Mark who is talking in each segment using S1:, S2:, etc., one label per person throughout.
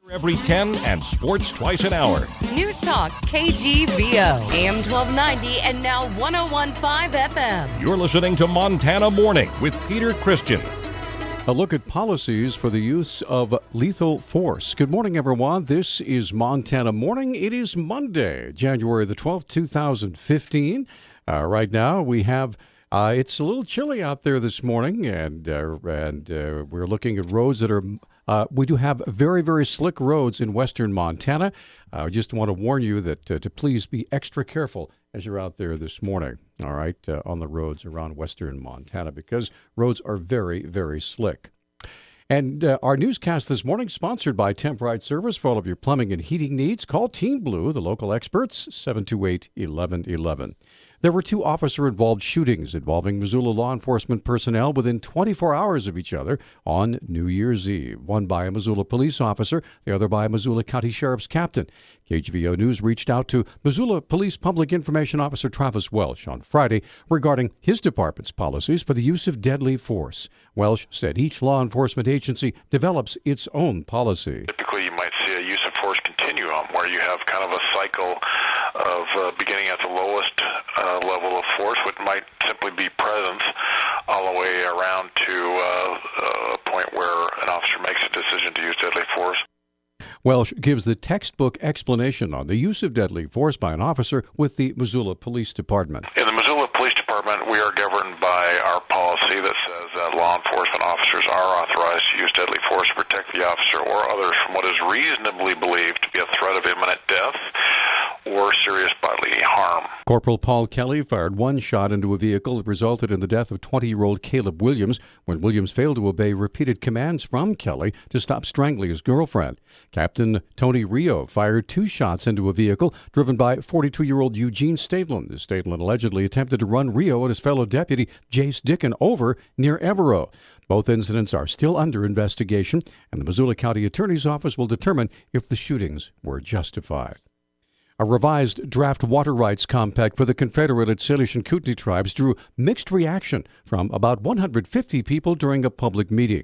S1: Every 10 and sports twice an hour.
S2: Newstalk, KGVO, AM 1290 and now 101.5 FM.
S1: You're listening to Montana Morning with Peter Christian.
S3: A look at policies for the use of lethal force. Good morning, everyone. This is Montana Morning. It is Monday, January the 12th, 2015. Right now we have, it's a little chilly out there this morning, and we're looking at roads that are we do have very, very slick roads in western Montana. I just want to warn you that to please be extra careful as you're out there this morning, all right, on the roads around western Montana, because roads are very, very slick. And our newscast this morning sponsored by Temp-Rite Service. For all of your plumbing and heating needs, call Team Blue, the local experts, 728-1111. There were two officer-involved shootings involving Missoula law enforcement personnel within 24 hours of each other on New Year's Eve. One by a Missoula police officer, the other by a Missoula County Sheriff's captain. KGVO News reached out to Missoula Police Public Information Officer Travis Welsh on Friday regarding his department's policies for the use of deadly force. Welsh said each law enforcement agency develops its own policy.
S4: Typically, you might see a use of force continuum where you have kind of a cycle of beginning at the lowest level of force, which might simply be presence, all the way around to a point where an officer makes a decision to use deadly force.
S3: Welsh gives the textbook explanation on the use of deadly force by an officer with the Missoula Police Department.
S4: In the Missoula Police Department, we are governed by our policy that says that law enforcement officers are authorized to use deadly force to protect the officer or others from what is reasonably believed to be a threat of imminent death or serious bodily harm.
S3: Corporal Paul Kelly fired one shot into a vehicle that resulted in the death of 20-year-old Caleb Williams when Williams failed to obey repeated commands from Kelly to stop strangling his girlfriend. Captain Tony Rio fired two shots into a vehicle driven by 42-year-old Eugene Stadlin. The Stadlin allegedly attempted to run Rio and his fellow deputy Jace Dickon over near Evero. Both incidents are still under investigation, and the Missoula County Attorney's Office will determine if the shootings were justified. A revised draft water rights compact for the Confederated Salish and Kootenai tribes drew mixed reaction from about 150 people during a public meeting.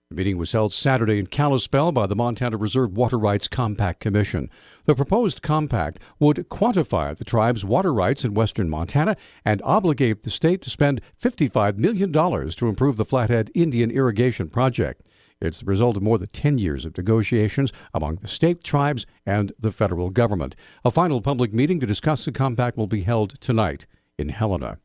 S3: The meeting was held Saturday in Kalispell by the Montana Reserve Water Rights Compact Commission. The proposed compact would quantify the tribe's water rights in western Montana and obligate the state to spend $55 million to improve the Flathead Indian Irrigation Project. It's the result of more than 10 years of negotiations among the state tribes and the federal government. A final public meeting to discuss the compact will be held tonight in Helena.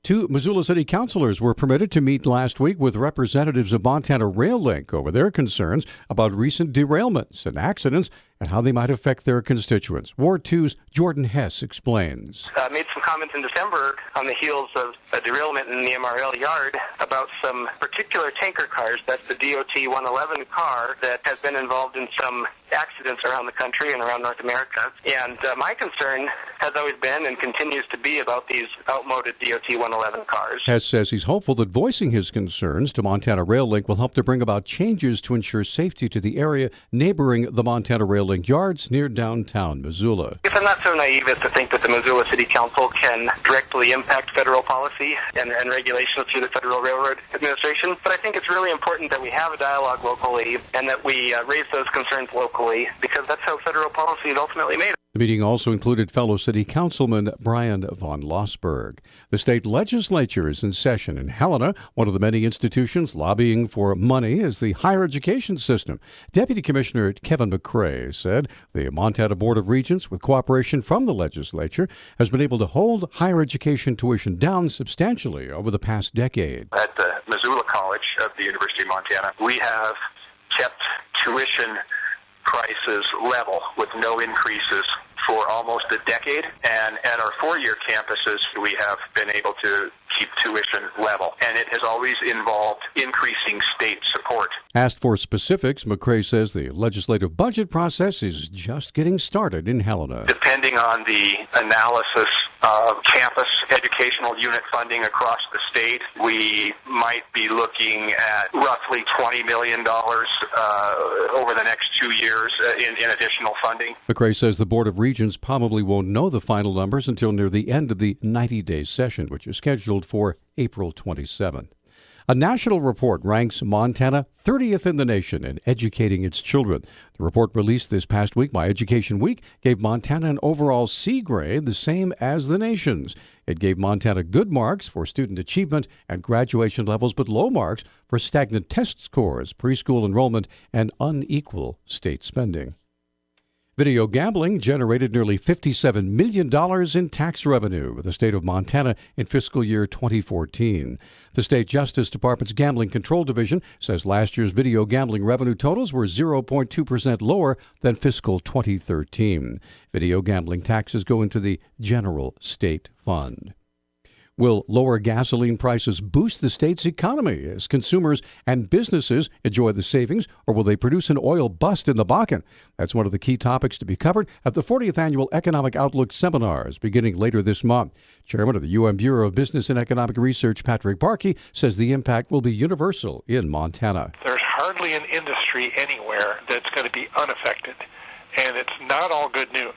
S3: Two Missoula City councilors were permitted to meet last week with representatives of Montana Rail Link over their concerns about recent derailments and accidents and how they might affect their constituents. Ward 2's Jordan Hess explains.
S5: Made some comments in December on the heels of a derailment in the MRL yard about some particular tanker cars. That's the DOT 111 car that has been involved in some accidents around the country and around North America. And my concern has always been and continues to be about these outmoded DOT 111 cars.
S3: Hess says he's hopeful that voicing his concerns to Montana Rail Link will help to bring about changes to ensure safety to the area neighboring the Montana Rail Link yards near downtown Missoula.
S5: If I'm not so naive as to think that the Missoula City Council can directly impact federal policy and regulations through the Federal Railroad Administration, but I think it's really important that we have a dialogue locally and that we raise those concerns locally, because that's how federal policy is ultimately made.
S3: The meeting also included fellow city councilman Brian von Lossberg. The state legislature is in session in Helena. One of the many institutions lobbying for money is the higher education system. Deputy Commissioner Kevin McCrae said the Montana Board of Regents, with cooperation from the legislature, has been able to hold higher education tuition down substantially over the past decade.
S6: At the Missoula College of the University of Montana, we have kept tuition prices level with no increases for almost a decade, and at our four-year campuses we have been able to keep tuition level, and it has always involved increasing state support.
S3: Asked for specifics, McCrae says the legislative budget process is just getting started in Helena.
S6: Depending on the analysis of campus educational unit funding across the state, we might be looking at roughly $20 million over the next 2 years in additional funding.
S3: McCrae says the Board of Regents probably won't know the final numbers until near the end of the 90-day session, which is scheduled for April 27th. A national report ranks Montana 30th in the nation in educating its children. The report released this past week by Education Week gave Montana an overall C grade, the same as the nation's. It gave Montana good marks for student achievement and graduation levels, but low marks for stagnant test scores, preschool enrollment, and unequal state spending. Video gambling generated nearly $57 million in tax revenue for the state of Montana in fiscal year 2014. The state Justice Department's Gambling Control Division says last year's video gambling revenue totals were 0.2% lower than fiscal 2013. Video gambling taxes go into the general state fund. Will lower gasoline prices boost the state's economy as consumers and businesses enjoy the savings, or will they produce an oil bust in the Bakken? That's one of the key topics to be covered at the 40th Annual Economic Outlook Seminars beginning later this month. Chairman of the UM Bureau of Business and Economic Research, Patrick Barkey, says the impact will be universal in Montana.
S7: There's hardly an industry anywhere that's going to be unaffected, and it's not all good news.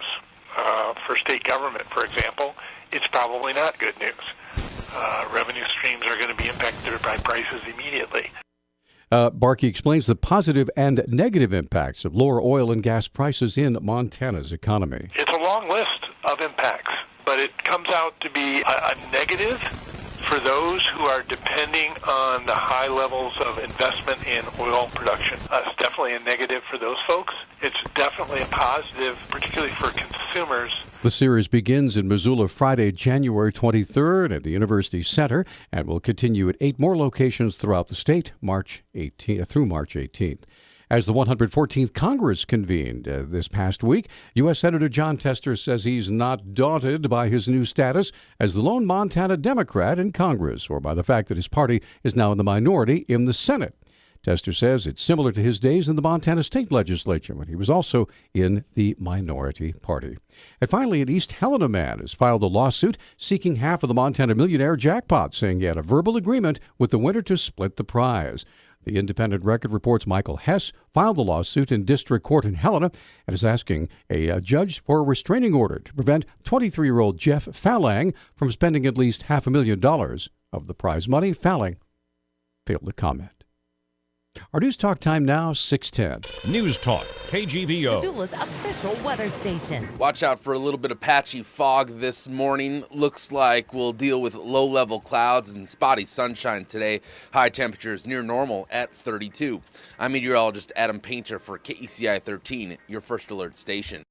S7: For state government, for example, it's probably not good news. Revenue streams are going to be impacted by prices immediately.
S3: Barkey explains the positive and negative impacts of lower oil and gas prices in Montana's economy.
S7: It's a long list of impacts, but it comes out to be a negative for those who are depending on the high levels of investment in oil production. It's definitely a negative for those folks. It's definitely a positive, particularly for consumers.
S3: The series begins in Missoula Friday, January 23rd at the University Center and will continue at 8 more locations throughout the state through March 18th. As the 114th Congress convened this past week, U.S. Senator John Tester says he's not daunted by his new status as the lone Montana Democrat in Congress, or by the fact that his party is now in the minority in the Senate. Tester says it's similar to his days in the Montana state legislature when he was also in the minority party. And finally, an East Helena man has filed a lawsuit seeking half of the Montana Millionaire jackpot, saying he had a verbal agreement with the winner to split the prize. The Independent Record reports Michael Hess filed the lawsuit in district court in Helena and is asking a judge for a restraining order to prevent 23-year-old Jeff Fallang from spending at least $500,000 of the prize money. Fallang failed to comment. Our News Talk time now, 6:10.
S1: News Talk, KGVO.
S2: Missoula's official weather station.
S8: Watch out for a little bit of patchy fog this morning. Looks like we'll deal with low-level clouds and spotty sunshine today. High temperatures near normal at 32. I'm meteorologist Adam Painter for KECI 13, your first alert station.